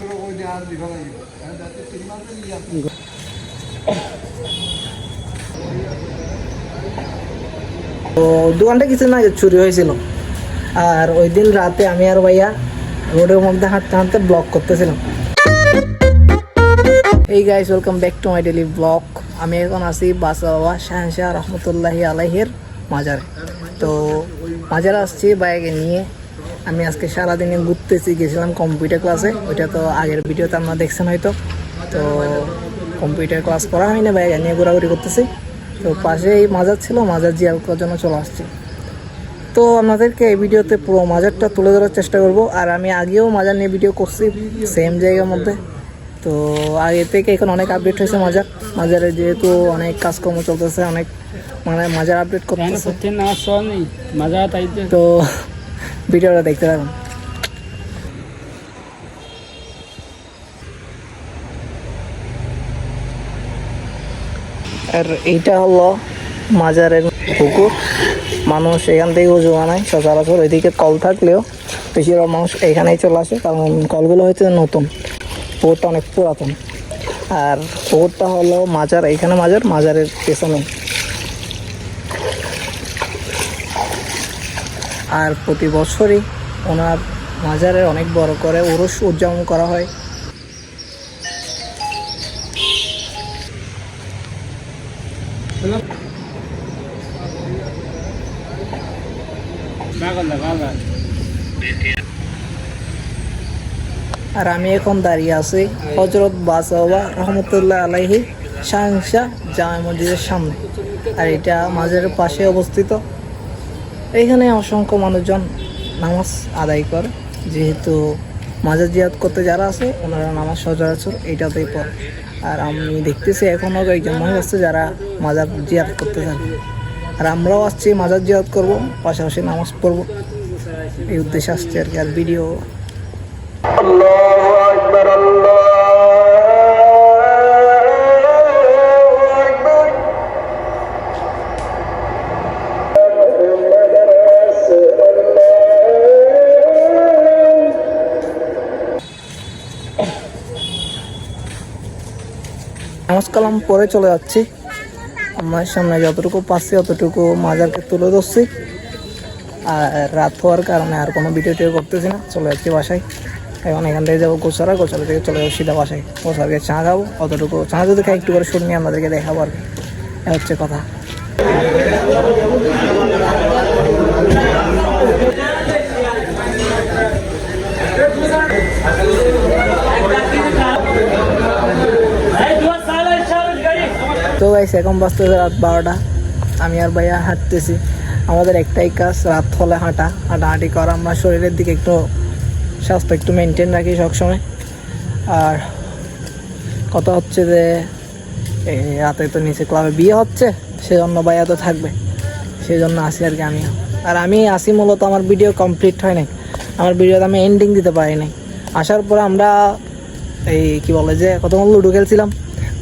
তো দোকানটা কিছুদিন আগে চুরি হয়েছিল, আর ওই দিন রাতে আমি আর ভাইয়া রোডের মধ্যে হাঁটতে হাঁটতে ব্লগ করতেছিলাম। এই guys, welcome back to my daily blog. আমি এখন আছি বাসা বাবা শাহনশাহ রহমতুল্লাহি আলাইহির মাজারে। তো মাজারে আসছি বাইকে নিয়ে। আমি আজকে সারাদিনে ঘুরতেছি, গেছিলাম কম্পিউটার ক্লাসে। ওইটা তো আগের ভিডিওতে আপনারা দেখছেন হয়তো। তো কম্পিউটার ক্লাস করা হয় না, বাইকে নিয়ে ঘোরাঘুরি করতেছি। তো পাশেই মাজার ছিল, মাজার জিয়ারত করার জন্য চলে আসছি। তো আপনাদেরকে এই ভিডিওতে পুরো মাজারটা তুলে ধরার চেষ্টা করব। আর আমি আগেও মাজার নিয়ে ভিডিও করছি সেম জায়গার মধ্যে। তো আগে থেকে এখন অনেক আপডেট হয়েছে মাজারে, যেহেতু অনেক কাজকর্ম চলতেছে, অনেক মানে মাজার আপডেট করতেছে। তো ভিডিওটা দেখতে থাকুন। আর এইটা হলো মাজারের পুকুর। মানুষ এখান থেকে উজু বানায় সচরাচর। ওইদিকে কল থাকলেও বেশিরভাগ মানুষ এখানেই চলে আসে, কারণ কলগুলো হচ্ছে নতুন, পুকুরটা অনেক পুরাতন। আর পুকুরটা হলো মাজার, এখানে মাজারের পেছনে। আর প্রতি বছরই ওনার মাজারে অনেক বড় করে উরুস উদযাপন করা হয়। আর আমি এখন দাঁড়িয়ে আছি হযরত বাসা রহমতুল্লাহ আলাইহি শাহনশাহ জামে মসজিদের সামনে। আর এটা মাজারের পাশে অবস্থিত। এইখানে অসংখ্য মানুষজন নামাজ আদায় করে, যেহেতু মাজার জিয়ারত করতে যারা আছে ওনারা নামাজ সচরাচর এইটাতেই পড়ে। আর আমি দেখতেছি এখনও কয়েকজন মানুষ আছে যারা মাজার জিয়ারত করতে যাবে। আর আমরাও আসছি মাজার জিয়ারত করব, পাশাপাশি নামাজ পড়ব, এই উদ্দেশ্যে আসছি আর কি। আর ভিডিও নামাজ কালাম পরে চলে যাচ্ছি। আমার সামনে যতটুকু পাচ্ছি অতটুকু মাজারকে তুলে ধরছি। আর রাত হওয়ার কারণে আর কোনো ভিডিও করতেছি না, চলে যাচ্ছি বাসায়। এখন এখান থেকে যাবো গোছারা থেকে চলে যাবো সিধা বাসায়। গোছারকে চা খাবো, অতটুকু চা যদি খাই একটু করে শুট নিয়ে আমাদেরকে দেখাবো আর কি। এ হচ্ছে কথা। তো গাইস, এখন বাজতেছে রাত 12টা। আমি আর ভাইয়া হাঁটতেছি। আমাদের একটাই কাজ, রাত হলে হাঁটাহাঁটি করা। আমরা শরীরের দিকে একটু স্বাস্থ্য একটু মেনটেন রাখি সবসময়। আর কথা হচ্ছে যে এই রাতে তো নিচে ক্লাবে বিয়ে হচ্ছে, সেজন্য ভাইয়া তো থাকবে, সেই জন্য আসি আর কি আমিও। আর আমি আসি মূলত আমার ভিডিও কমপ্লিট হয় নাই, আমার ভিডিওতে আমি এন্ডিং দিতে পারি নাই। আসার পরে আমরা এই কি বলে যে কতক্ষণ লুডো খেলছিলাম।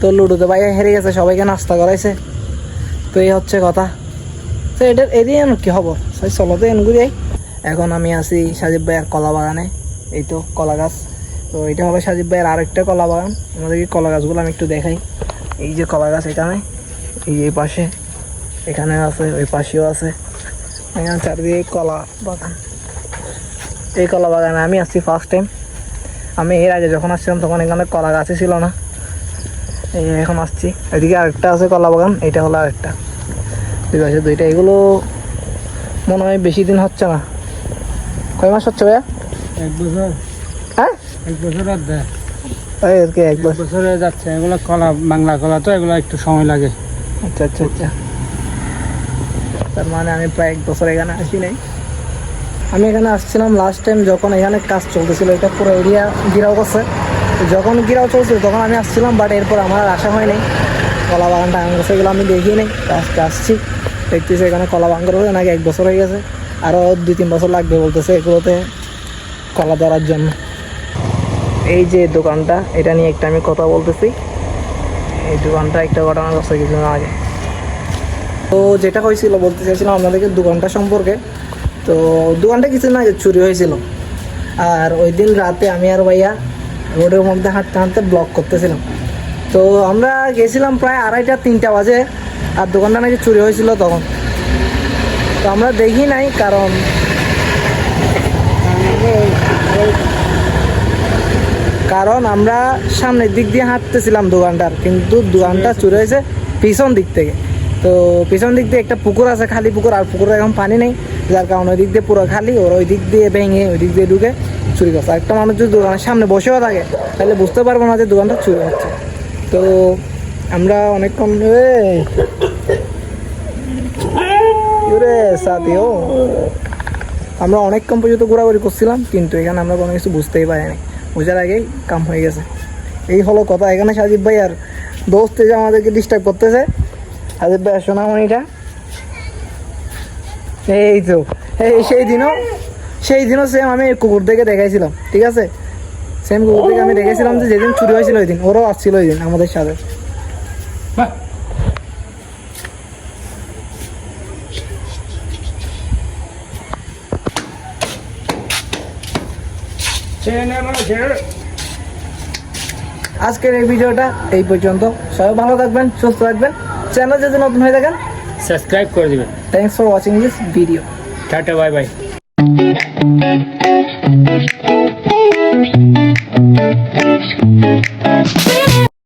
তো লুডোতে ভাইয়া হেরে গেছে, সবাইকে নাস্তা করাইছে। তো এই হচ্ছে কথা। তো এটার এদিকে কি খবর, চলো তো এনগুলি। এখন আমি আছি সাজিব ভাইয়ের কলা বাগানে। এই তো কলা গাছ। তো এটা হলো সাজিব ভাইয়ের আরেকটা কলা বাগান। আমাদেরকে কলা গাছগুলো আমি একটু দেখাই। এই যে কলা গাছ এখানে, এই পাশে এখানে আছে, ওই পাশেও আছে। এখানে চারিদিকে কলা বাগান। এই কলা বাগানে আমি আসছি ফার্স্ট টাইম। আমি এর আগে যখন আসছিলাম তখন এখানে কলা গাছই ছিল না। এই এখন আসছি। এদিকে আরেকটা আছে কলা বাগান, এটা হলো আরেকটা। দুই পাশে দুইটা। এগুলো মনে হয় বেশি দিন হচ্ছে না। কয় মাস হচ্ছে ভাইয়া? 1 বছর। হ্যাঁ, 1 বছর আর দেয়। এক বছর হয়ে যাচ্ছে। এগুলো কলা, বাংলা কলা, তো এগুলো একটু সময় লাগে। আচ্ছা আচ্ছা আচ্ছা। তার মানে আমি প্রায় 1 বছর এখানে আসি নাই। আমি এখানে আসছিলাম লাস্ট টাইম যখন এখানে কাজ চলতেছিল। এটা পুরো এরিয়া ঘিরাও করছে। যখন ঘিরাও চলছিল তখন আমি আসছিলাম, বাট এরপর আমার আর আসা হয় নাই। কলা বাগানটা আগান গেছে, এগুলো আমি দেখি নাই। আজকে আসছি, দেখতেছি এখানে কলা বাগান করে নাকি 1 বছর হয়ে গেছে। আরও 2-3 বছর লাগবে বলতেছে এগুলোতে কলা ধরার জন্য। এই যে দোকানটা, এটা নিয়ে একটা আমি কথা বলতেছি। এই দোকানটা একটা ঘটনা ঘটছে কিছুদিন আগে। তো যেটা হয়েছিল বলতে চাইছিলাম আপনাদেরকে দোকানটা সম্পর্কে। তো দোকানটা কিছুদিন আগে চুরি হয়েছিল। আর ওই দিন রাতে আমি আর ভাইয়া রোডের মধ্যে হাঁটতে হাঁটতে ব্লক করতেছিলাম। তো আমরা গেছিলাম প্রায় 2:30-3টা বাজে, আর দোকানটা নাকি চুরি হয়েছিল তখন। তো আমরা দেখি নাই, কারণ আমরা সামনের দিক দিয়ে হাঁটতেছিলাম দোকানটার, কিন্তু দোকানটা চুরি হয়েছে পিছন দিক থেকে। তো পিছন দিক দিয়ে একটা পুকুর আছে, খালি পুকুর, আর পুকুরে এখন পানি নেই, যার কারণে ওই দিক দিয়ে পুরো খালি। ওর ওই দিক দিয়ে ভেঙে ওই দিক দিয়ে ঢুকে চুরি করছে। একটা মানুষ যদি দোকানের সামনে বসেও থাকে তাহলে বুঝতে পারবো না যে দোকানটা চুরি হচ্ছে। তো আমরা অনেকক্ষণ আমরা অনেকক্ষণ পর্যন্ত ঘোরাঘুরি করছিলাম, কিন্তু এখানে আমরা কোনো কিছু বুঝতেই পারিনি। বোঝার আগেই কাম হয়ে গেছে। এই হলো কথা। এখানে সাজিব ভাই আর দোস্ত যে আমাদেরকে ডিস্টার্ব করতেছে। সাজিব ভাই সোনামণিটা এই তো, সেই দিনও সেম আমি কুকুর থেকে দেখাইছিলাম, ঠিক আছে? সেম কুকুর থেকে আমি দেখেছিলাম যে যেদিন চুরি হয়েছিল ওই দিন ওরাও আসছিল ওই দিন আমাদের সাথে। আজকের এই ভিডিওটা এই পর্যন্ত। সবাই ভালো থাকবেন, সুস্থ থাকবেন। চ্যানেল যদি নতুন হয়ে থাকেন সাবস্ক্রাইব করে দিবেন। Thanks for watching this video. Tata, bye bye.